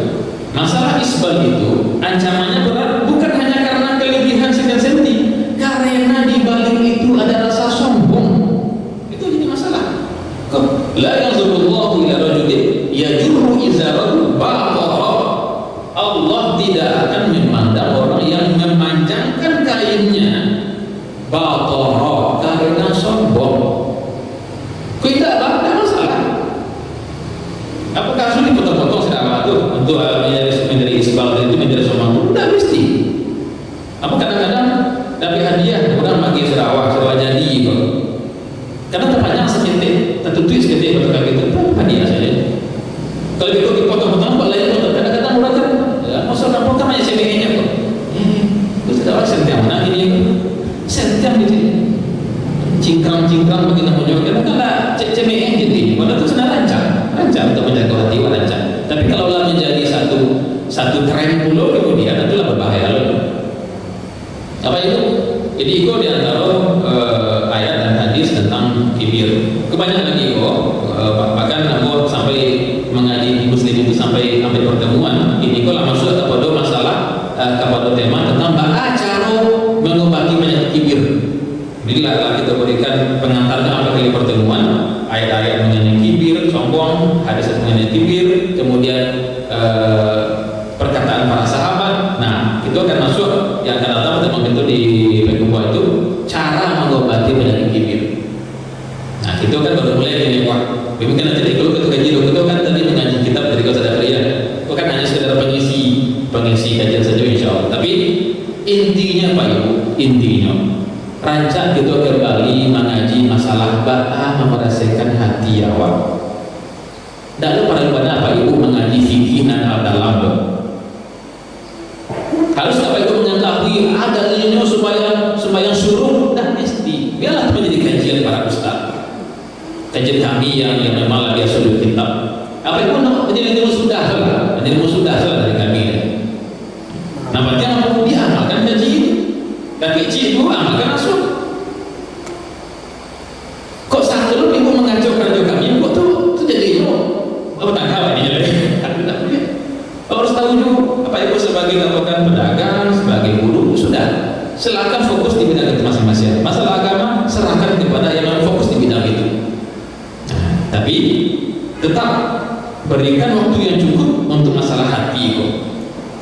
Masalah isbal itu ancamannya berat bukan hanya karena kelebihan sekian senti, karena di balik itu ada rasa sombong. Itu jadi masalah. La yanzurullahu ila rajulin yajurru izarahu ba'dha. Allah tidak akan memandang orang yang memanjangkan kainnya ba'dha karena sombong. Kita ada masalah. Apakah sulit potong-potong sedang itu untuk menjadi isbal itu menjadi sombong? satu tren pulau kemudian itulah berbahaya loh. Apa itu? Jadi iko di antara ayat dan hadis tentang kibir. Kebanyakan lagi iko, bahkan aku sampai mengaji muslim itu sampai pertemuan. Ini iko lah masuk kepada masalah kepada tema tentang cara mengobati penyakit kibir. Jadi lah kita berikan pengantarnya apa kali pertemuan, ayat-ayat mengenai kibir, sombong, hadis mengenai kibir, kemudian perkataan para sahabat. Nah, itu akan masuk yang akan datang pertemuan itu di Pekubuah itu cara mengobati penyakit kibir. Nah, itu kan baru mulai ini Pak. Ini kan nanti kalau kita kaji itu kan tadi mengaji kitab dari Qasada Kriya. Itu kan hanya sekedar pengisi kajian saja insya Allah. Tapi intinya Pak Ibu, intinya rancak kita kembali mengaji masalah ba'ah memerasakan hati awak. Dan para ibadah Pak Ibu mengaji fikih dan dalam harus Bapak Ibu mengetahui ada ilmu supaya suruh dan mesti biarlah menjadi kajian para ustaz, kajian kami yang memang dia suruh kitab apa itu menjadi ilmu sudah lah, dari kami. Nah berarti apa dia amalkan kaji ini dan kaji itu amalkan rasul. Kok satu Ibu mengacaukan kami kok tuh jadi ilmu apa tangkap ini jadi harus tahu juga apa Ibu sebagai katakan pedagang, sebagai guru sudah silakan fokus di bidang itu masing-masing. Masalah agama serahkan kepada yang fokus di bidang itu. Nah, tapi tetap berikan waktu yang cukup untuk masalah hati kok.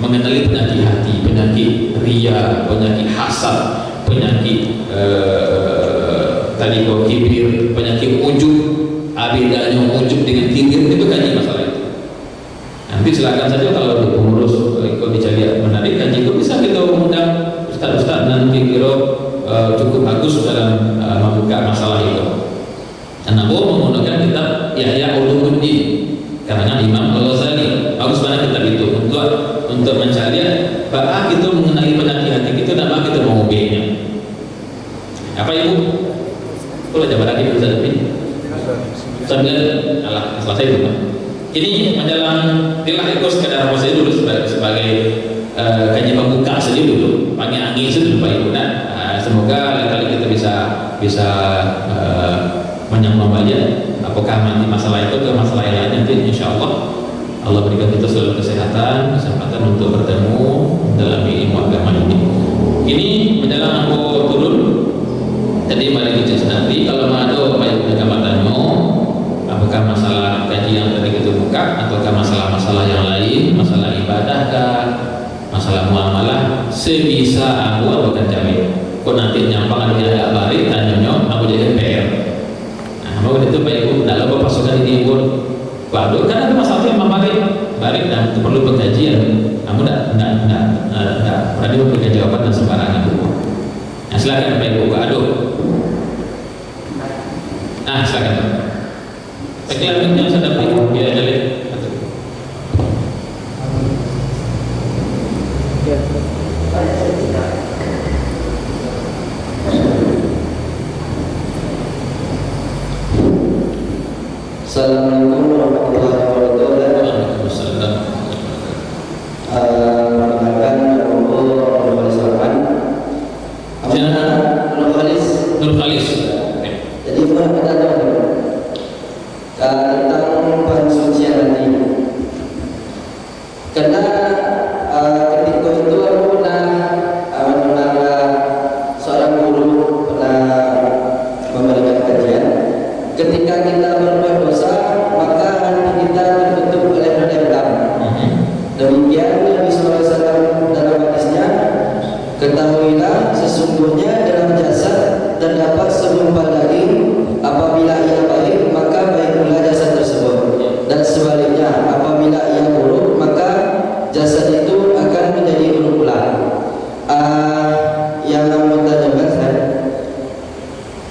Mengenali penyakit hati, penyakit ria, penyakit hasad, penyakit tadi kok kibir, penyakit ujub, bedanya ujub dengan kibir itu kaji masalah itu. Nanti silakan saja kalau di pengurus kalau dicari menarik kaji itu bisa kita undang ustaz-ustaz dan kira cukup bagus dalam membuka masalah itu. Dan aku menggunakan kitab Yahya Ulumuddin karena Imam Al-Ghazali bagus banget kitab itu untuk mencari bahwa kita mengenali penyakit hati kita dan bahwa kita mengubahnya. Apa Ibu? Kalau jabat lagi bisa lebih. Sambil alah selesai itu Pak. Ini menjelang dilah ikut sekedar saya dulu sebagai kajian pembuka saja dulu, panggil angin dulu Pak Ibu. Nah, semoga lain kali kita bisa menyambung aja apakah nanti masalah itu ke masalah yang lain nanti insya Allah berikan kita selalu kesehatan, kesempatan untuk bertemu dalam ilmu agama ini. Ini menjelang aku turun jadi balik ke nanti kalau ada Pak Ibu kegambarannya apakah masalah kaji yang tadi kita buka ataukah masalah-masalah yang lain, masalah ibadah kah, masalah muamalah, sebisa aku akan jawab. Kok nanti nyampang ada yang balik tanya aku jadi PR. Nah, mau itu Pak Ibu tidak lupa pasukan ini pun waduh kan ada masalah yang balik dan itu perlu pengkajian. Kamu tidak berani memberikan jawaban dan sembarangan itu. Nah silakan Pak Ibu, aduh. Nah silakan Pak. Sekian sudah Pak biar aja lihat. Assalamualaikum warahmatullahi wabarakatuh. Waalaikumsalam. Perkenalkan nama Nur Khalis. Nur Khalis. Jadi bukan pertanyaan tentang pensucian hati. Karena ketika itu aku pernah mendengar seorang guru pernah memberikan kajian. Ketika kita berbuat dosa, maka hati kita tertutup oleh dendam. Demikian Nabi SAW dalam hadisnya, ketahuilah sesungguhnya dalam jasad terdapat segumpal daging, apabila ia baik maka baik pula jasad tersebut, dan sebaliknya apabila ia buruk maka jasad itu akan menjadi buruk pula. Yang bertanya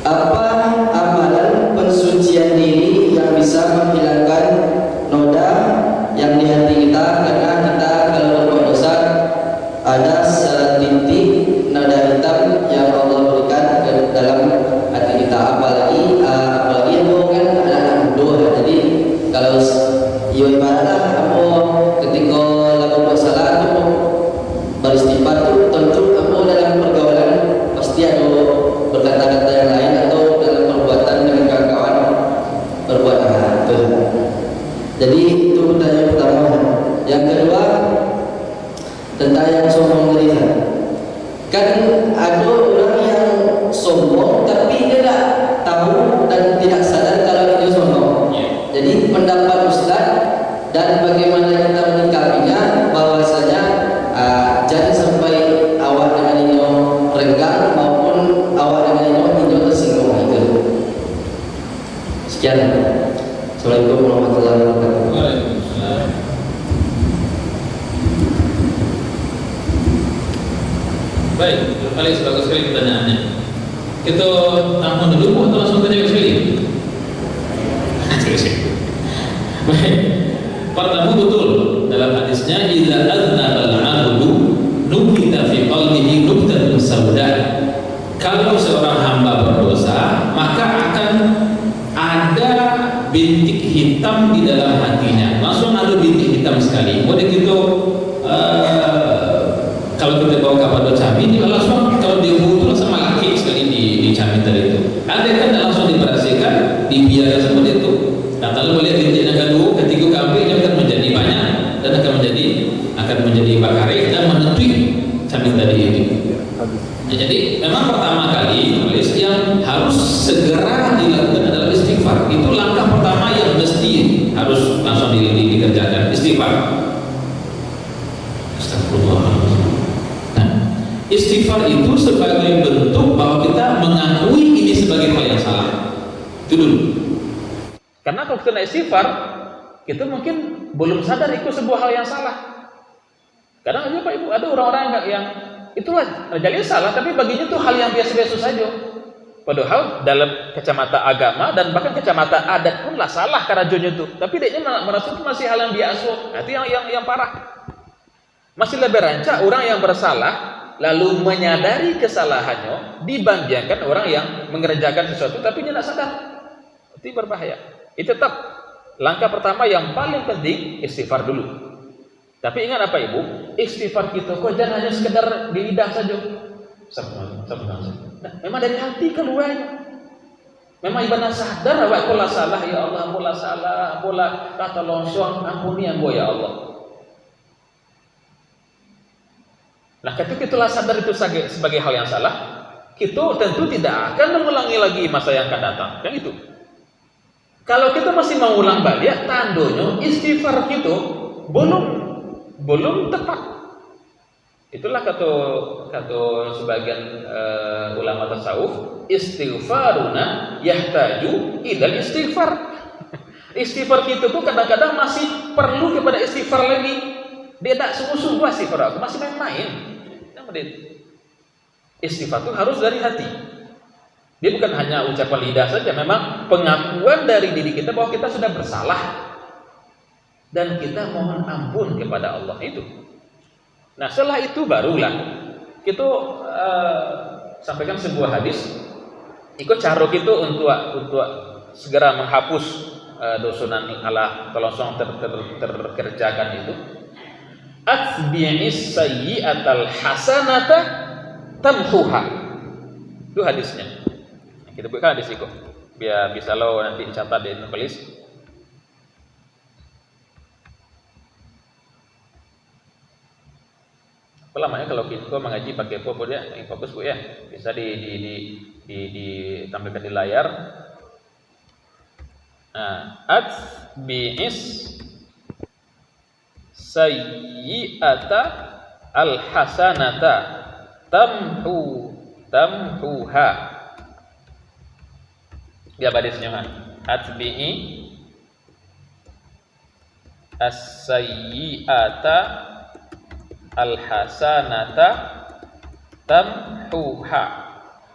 apa amalan pensucian diri yang bisa menghilangkan noda yang di hati kita? Karena kita kalau berbuat dosa ada setitik noda hitam yang Allah berikan ke dalam hati kita. Apalagi itu kan anak-anak muda. Jadi kalau ibaratlah kamu ketika lakukan salah tentang yang sombong tadi kan ada orang yang sombong tapi dia tak tahu dan tidak sadar kalau dia sombong. Jadi pendapat Ustaz dan bagaimana kita menyikapinya bahwasanya jangan sampai awak dengan ini renggang maupun awak dengan ini tersinggung itu. Sekian. Assalamualaikum warahmatullahi wabarakatuh. Waalaikumsalam. Baik, paling bagus sekali pertanyaannya. Kita tampung dulu atau langsung tanya sekali? Baik. Pertama betul dalam hadisnya idza aznaba al-'abdu nubita fi qalbihi nubtatun sauda. Kalau seorang hamba berdosa, maka akan ada bintik hitam di dalam hatinya. Langsung ada bintik hitam sekali. Kemudian kita kalau kita bawa kepada camin, dia langsung kalau dia butuh sama laki sekali di camin tadi itu. Ada kan langsung diperhatikan, dibiarkan seperti itu. Nah, kalau melihat bintik yang kedua, ketiga, keempat, dia akan menjadi banyak dan akan menjadi bakari dan menetui camin tadi itu. Nah, jadi memang pertama kali tulis yang harus segera dilakukan adalah istighfar. Itu langkah pertama yang mesti harus langsung dikerjakan, istighfar. Astagfirullah. Istighfar itu sebagai bentuk bahwa kita mengakui ini sebagai hal yang salah. Itu dulu. Karena kalau kita istighfar, kita mungkin belum sadar itu sebuah hal yang salah. Kadang aja Pak Ibu ada orang-orang yang itulah jadi salah, tapi baginya itu hal yang biasa-biasa saja. Padahal dalam kacamata agama dan bahkan kacamata adat pun lah salah karajonya itu. Tapi dia merasa itu masih hal yang biasa. Nah, itu yang parah. Masih lebih rancak orang yang bersalah lalu menyadari kesalahannya dibandingkan orang yang mengerjakan sesuatu tapi dia tidak sadar. Itu berbahaya. Itu tetap langkah pertama yang paling penting istighfar dulu. Tapi ingat apa Ibu? Istighfar kita kok jangan hanya sekedar di lidah saja. Nah, memang dari hati keluarnya. Memang ibadah sadar awak kula salah ya Allah, mula salah, mula kata longsong, ampuni aku ya Allah. Nah, ketika itulah sadar itu sebagai hal yang salah, kita tentu tidak akan mengulangi lagi masa yang akan datang. Kan itu. Kalau kita masih mau ulang balik, tandanya istighfar kita belum tepat. Itulah kata sebagian ulama tasawuf, istighfaruna yahtaju ilal istighfar. Istighfar kita tuh kadang-kadang masih perlu kepada istighfar lagi. Dia tak sungguh-sungguh istighfar, aku masih main-main. Istighfar itu harus dari hati. Dia bukan hanya ucapan lidah saja, memang pengakuan dari diri kita bahwa kita sudah bersalah dan kita mohon ampun kepada Allah itu. Nah, setelah itu barulah kita sampaikan sebuah hadis. Ikut cara kita untuk segera menghapus dosunan Allah tolong terkerjakan itu. Atbi'is sayyi'atal hasanata tamhuha. Itu hadisnya. Kita buka hadis itu biar bisa lo nanti catat di tulis. Apa lamanya kalau kita mengaji pakai apa dia yang fokus Bu ya. Bisa ditampilkan di layar. Nah, atbi'is sayyi'ata al-hasanata tamhuha. Dia hadisnya kan. Atbi'i as-sayyi'ata al-hasanata tamhuha.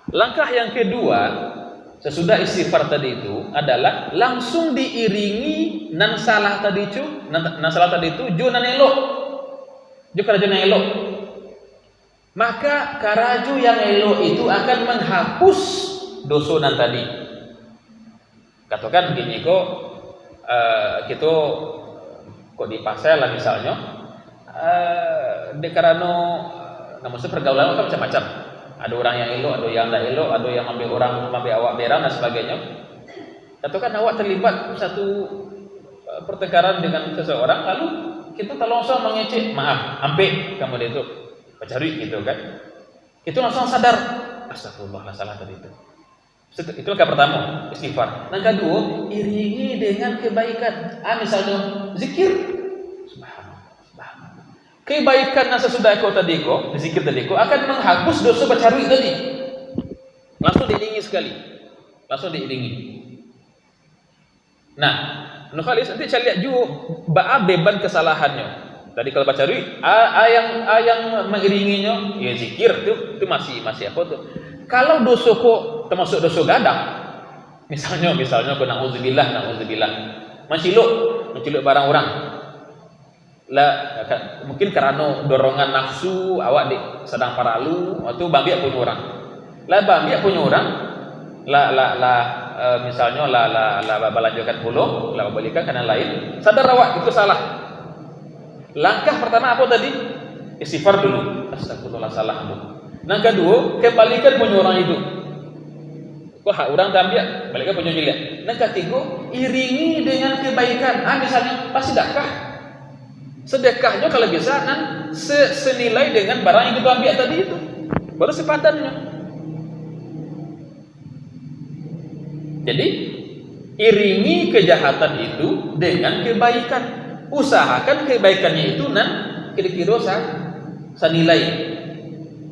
Langkah yang kedua sesudah istighfar tadi itu adalah langsung diiringi nan salah tadi itu ju nan elok. Ju karaju nan elok. Maka karaju yang elok itu akan menghapus dosa nan tadi. Katakan begini kok kita kok di pasar lah misalnya karena maksud pergaulan kan macam-macam. Ada orang yang elok, ada yang tidak elok, ada yang ambil awak berang dan sebagainya. Katakan awak terlibat satu pertengkaran dengan seseorang, lalu kita tak langsung mengecek, maaf, ampe kamu itu pacari gitu kan. Itu langsung sadar, astagfirullah salah tadi itu. Itu langkah pertama, istighfar. Langkah kedua, iringi dengan kebaikan. Misalnya zikir. Subhanallah. Kebaikan yang sesudah kau tadi kau, zikir tadi kau akan menghapus dosa bacari tadi. Langsung diiringi sekali. Langsung diiringi. Nah, nukalis nanti saya lihat juga beban kesalahannya. Tadi kalau bacari, yang mengiringinya, ya zikir itu masih apa tuh? Kalau dosa kok termasuk dosa gadang, misalnya kau na'udzubillah, menciluk barang orang, lah mungkin karena dorongan nafsu awak sedang paralu, atau bambiak punya orang, misalnya balanjutkan pulau, balikan kanan lain, sadar awak itu salah. Langkah pertama apa tadi? Istighfar dulu, astagfirullah salah bu. Langkah kedua, kembalikan punya orang itu. Kok hak orang tambah, balikkan punya jilat. Langkah ketiga, iringi dengan kebaikan. Misalnya, pas sedekahnya kalau bisa senilai dengan barang yang kita ambil tadi itu. Baru sepadannya. Jadi, iringi kejahatan itu dengan kebaikan. Usahakan kebaikannya itu kira-kira senilai,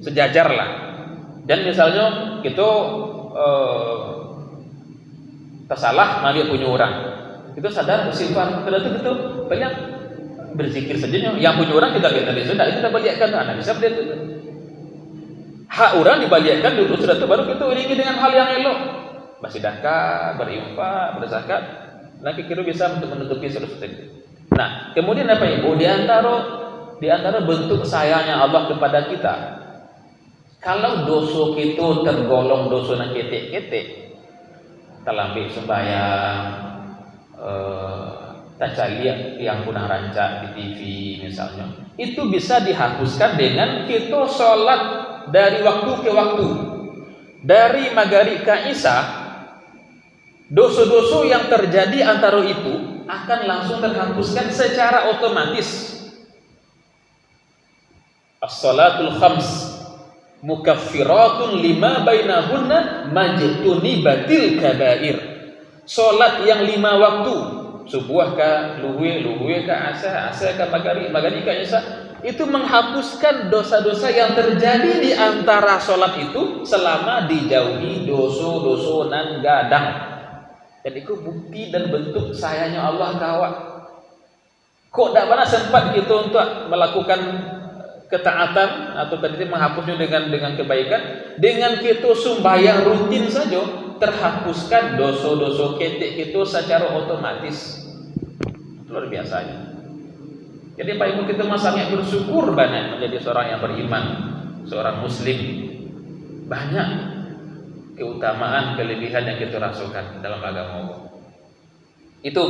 sejajar lah. Dan misalnya kita tersalah ngambil punya orang, kita sadar bersifat itu gitu, banyak berzikir saja. Yang punya orang kita lihat tadi sudah, itu kita balikkan, anak bisa beliau itu. Hak orang dibalikan dulu, sudah itu baru kita iringi dengan hal yang elok, bersedekah, berinfak, berzakat. Nah kira bisa untuk menutupi seluruh itu. Nah kemudian apa ibu? Di antara bentuk sayangnya Allah kepada kita, kalau dosa kita tergolong dosa yang ketek-ketek, terlambat sembahyang, tacalia yang punah rancak di TV misalnya, itu bisa dihapuskan dengan kita sholat dari waktu ke waktu, dari maghrib ke isya. Dosa-dosa yang terjadi antara itu akan langsung terhapuskan secara otomatis. As-salatul khams mukaffiratun lima bainahunna majtunibatil kabair. Salat yang 5 waktu, subuh ka luhur ka asar ka maghrib ka isya, itu menghapuskan dosa-dosa yang terjadi di antara salat itu selama dijauhi dosa-dosa nan gadang. Dan itu bukti dan bentuk sayangnya Allah kawak. Kok tak pernah sempat kita untuk melakukan ketaatan atau tadi menghapusnya dengan kebaikan, dengan kita sembahyang rutin saja terhapuskan dosa-dosa ketek kita secara otomatis. Luar biasanya. Jadi Pak Ibu kita sangat bersyukur banyak menjadi seorang yang beriman, seorang muslim. Banyak keutamaan, kelebihan yang kita rasakan dalam agama Allah. Itu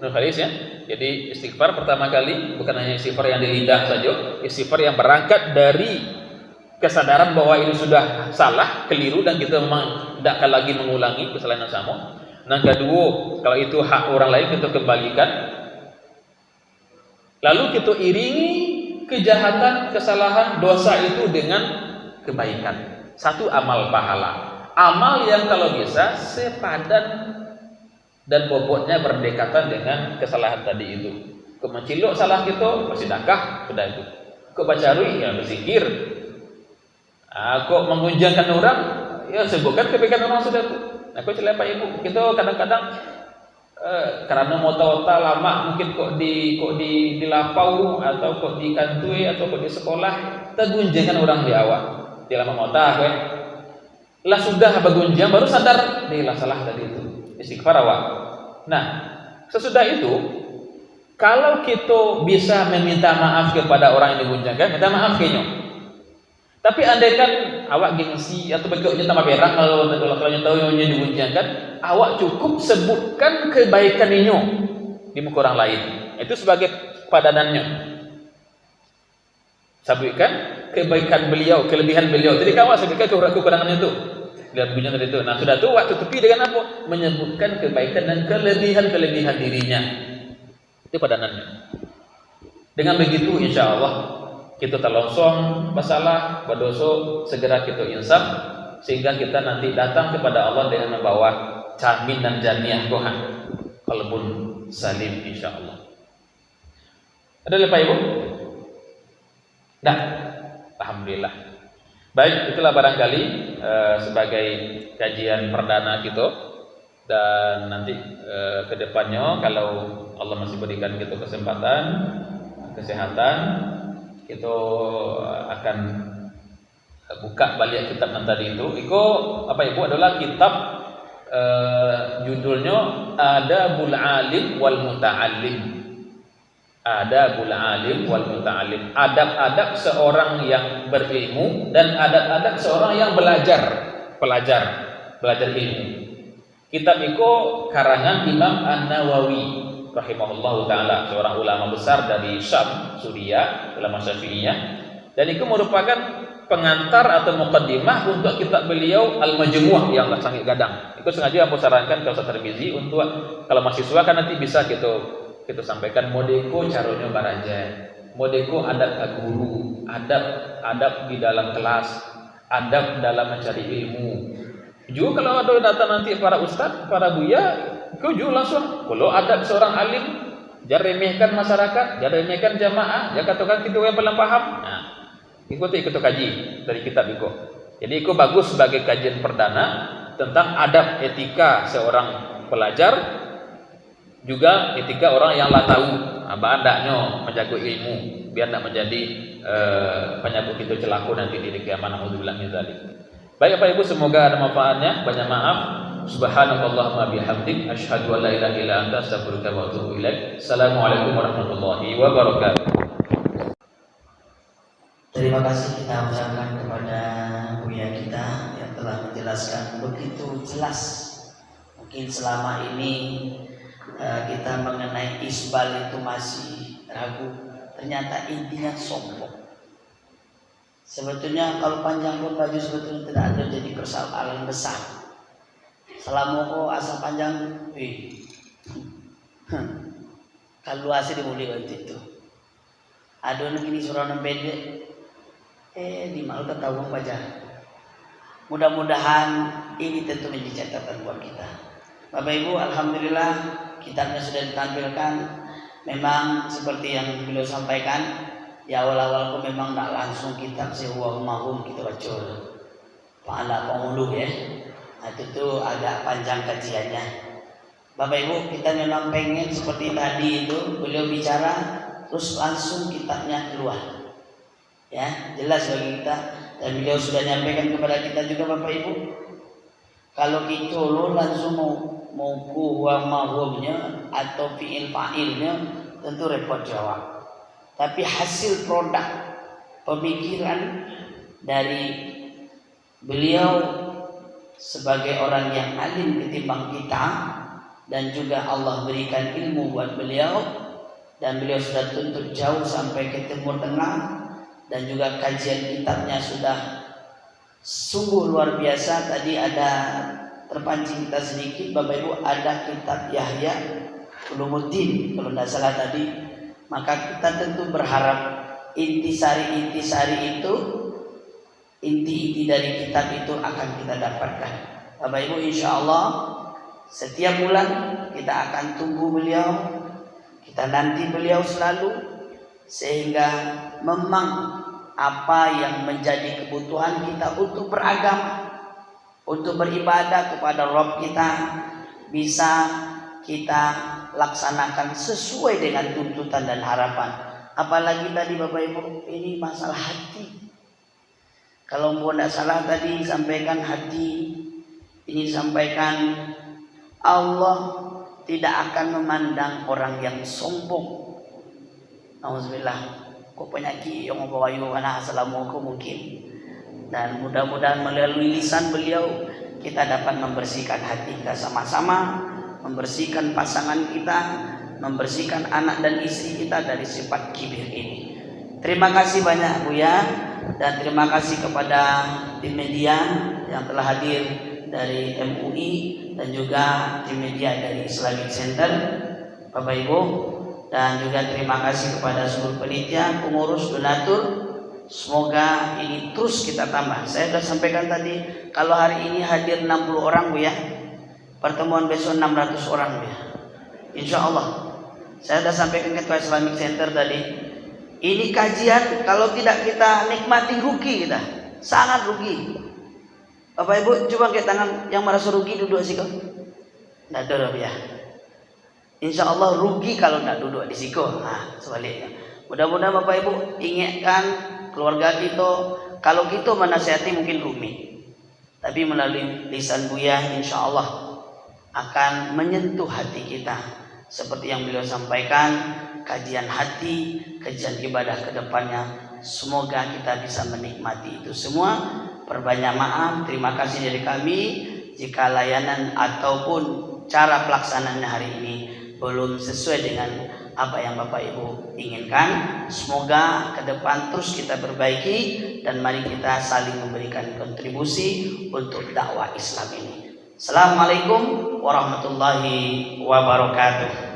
nulis ya. Jadi istighfar pertama kali bukan hanya istighfar yang di lidah saja, istighfar yang berangkat dari kesadaran bahwa ini sudah salah, keliru, dan kita memang tidak akan lagi mengulangi kesalahan yang sama. Nah kedua, kalau itu hak orang lain kita kembalikan. Lalu kita iringi kejahatan, kesalahan, dosa itu dengan kebaikan. Satu amal pahala. Amal yang kalau bisa sepadan dan bobotnya berdekatan dengan kesalahan tadi itu. Kau menciluk salah kita, bersedekah, sudah itu. Kau bacari, ya berzikir. Kau mengunjangkan orang, ya sebutkan kebaikan orang sudah itu. Nah, kau celaka ibu. Kita kadang-kadang karena mota-mota lama mungkin kok di lapau atau kok di kantui atau kok di sekolah, tergunjangkan orang di awal. Di lama mota, lah sudah bagunjang baru sadar lah salah tadi itu, istighfar awak. Nah sesudah itu kalau kita bisa meminta maaf kepada orang yang digunjangkan, minta maaf kayaknya. Tapi andaikan awak gengsi atau begoknya tambah berak kalau tahu yang digunjangkan, awak cukup sebutkan kebaikan ini di muka orang lain, itu sebagai padanannya. Sebutkan kebaikan beliau, kelebihan beliau. Jadi kawan sebutkan kekurangan itu. Lihat bunyinya tadi itu. Nah sudah itu waktu tutupi dengan apa? Menyebutkan kebaikan dan kelebihan dirinya. Itu padanannya. Dengan begitu insya Allah kita terlongsong masalah berdosa, segera kita insaf sehingga kita nanti datang kepada Allah dengan membawa jaminan jannah Tuhan, qalbun salim insya Allah. Ada lupa Ibu? Nah, alhamdulillah. Baik, itulah barangkali sebagai kajian perdana kita, dan nanti kedepannya kalau Allah masih berikan kita kesempatan, kesehatan, kita akan buka balik kitab yang tadi itu. Iko apa Ibu adalah kitab judulnya Adabul Alim wal Muta'allim. Adabul Alim wal Muta'allim. Adab-adab seorang yang berilmu dan adab-adab seorang yang belajar ilmu. Kitab itu karangan Imam An-Nawawi rahimahullahu taala, seorang ulama besar dari Syam, Suriah, ulama Syafi'iyah. Dan itu merupakan pengantar atau muqaddimah untuk kitab beliau Al-Majmu' yang sangat gadang. Itu sengaja aku sarankan ke Ustaz Tirmizi untuk kalau mahasiswa kan nanti bisa kita sampaikan modeko caranya baraja, modeko adab ke guru, adab di dalam kelas, adab dalam mencari ilmu. Juga kalau ada datang nanti para ustaz, para buya, kau juga langsung kalau adab seorang alim, jangan remehkan masyarakat, jangan remehkan jamaah, jangan katakan kita yang belum paham. Nah, ikut kaji dari kitab itu. Jadi itu bagus sebagai kajian perdana tentang adab etika seorang pelajar, juga etika orang yang lah tahu bandaknya menjaga ilmu biar tidak menjadi penyebab itu celaka nanti di hari kiamat. Alhamdulillah min dzalik. Baik Bapak Ibu, semoga ada manfaatnya. Banyak maaf. Subhanakallahumma bihamdik asyhadu an la ilaha illa anta astaghfiruka wa atubu ilaik. Assalamualaikum warahmatullahi wabarakatuh. Terima kasih kita ucapkan kepada Buya kita yang telah menjelaskan begitu jelas. Mungkin selama ini kita mengenai isbal itu masih ragu. Ternyata intinya sombong. Sebetulnya kalau panjang pun baju sebetulnya tidak ada jadi persoalan besar. Selama kau asal panjang, kalau asal dimulai waktu itu. Ada yang ini suruh pendek, di malu ketahuan baca. Mudah-mudahan ini tentu menjadi catatan buat kita. Bapak Ibu, alhamdulillah kitabnya sudah ditampilkan. Memang seperti yang beliau sampaikan, di awal-awal kok memang tak langsung kitab sehuwa mahum kita baca. Pahala pengulu ya. Nah, itu agak panjang kajiannya. Bapak Ibu, kita memang pengen seperti tadi itu beliau bicara terus langsung kitabnya keluar. Ya, jelas bagi kita, dan beliau sudah nyampaikan kepada kita juga Bapak Ibu. Kalau kita lo langsung mau huwa mahumnya atau fi'il fa'ilnya tentu repot jawab. Tapi hasil produk pemikiran dari beliau sebagai orang yang alim ketimbang kita, dan juga Allah berikan ilmu buat beliau, dan beliau sudah tuntut jauh sampai ke Timur Tengah, dan juga kajian kitabnya sudah sungguh luar biasa. Tadi ada terpancing kita sedikit Bapak Ibu, ada kitab Yahya Ulumuddin kalau tidak salah tadi. Maka kita tentu berharap intisari itu, inti dari kitab itu akan kita dapatkan. Bapak Ibu, insya Allah setiap bulan kita akan tunggu beliau, kita nanti beliau selalu, sehingga memang apa yang menjadi kebutuhan kita untuk beragama, untuk beribadah kepada Rabb kita, bisa kita laksanakan sesuai dengan tuntutan dan harapan. Apalagi tadi Bapak Ibu, ini masalah hati. Kalau mau tidak salah tadi sampaikan hati, ini sampaikan Allah tidak akan memandang orang yang sombong. Auzubillah. Kok penyakit yang membawa anak assalamualaikum mungkin. Dan mudah-mudahan melalui lisan beliau kita dapat membersihkan hati kita sama-sama, membersihkan pasangan kita, membersihkan anak dan istri kita dari sifat kibir ini. Terima kasih banyak Buya, dan terima kasih kepada tim media yang telah hadir dari MUI dan juga tim media dari Islamic Center. Bapak Ibu, dan juga terima kasih kepada seluruh penitia, pengurus, donatur. Semoga ini terus kita tambah. Saya sudah sampaikan tadi, kalau hari ini hadir 60 orang Bu ya, pertemuan besok 600 orang Bu ya, insya Allah. Saya sudah sampaikan ke Ketua Islamic Center tadi, ini kajian kalau tidak kita nikmati rugi kita, sangat rugi. Bapak Ibu coba angkat tangan yang merasa rugi, duduk sih kau. Tidak ada ya. Insya Allah rugi kalau tidak duduk di situ. Nah, sebaliknya. Mudah-mudahan Bapak Ibu ingatkan keluarga kita, kalau kita menasihati mungkin rumit, tapi melalui lisan Buya insya Allah akan menyentuh hati kita. Seperti yang beliau sampaikan, kajian hati, kajian ibadah ke depannya, semoga kita bisa menikmati itu semua. Perbanyak maaf, terima kasih dari kami jika layanan ataupun cara pelaksanaannya hari ini belum sesuai dengan apa yang Bapak Ibu inginkan. Semoga ke depan terus kita perbaiki dan mari kita saling memberikan kontribusi untuk dakwah Islam ini. Assalamualaikum warahmatullahi wabarakatuh.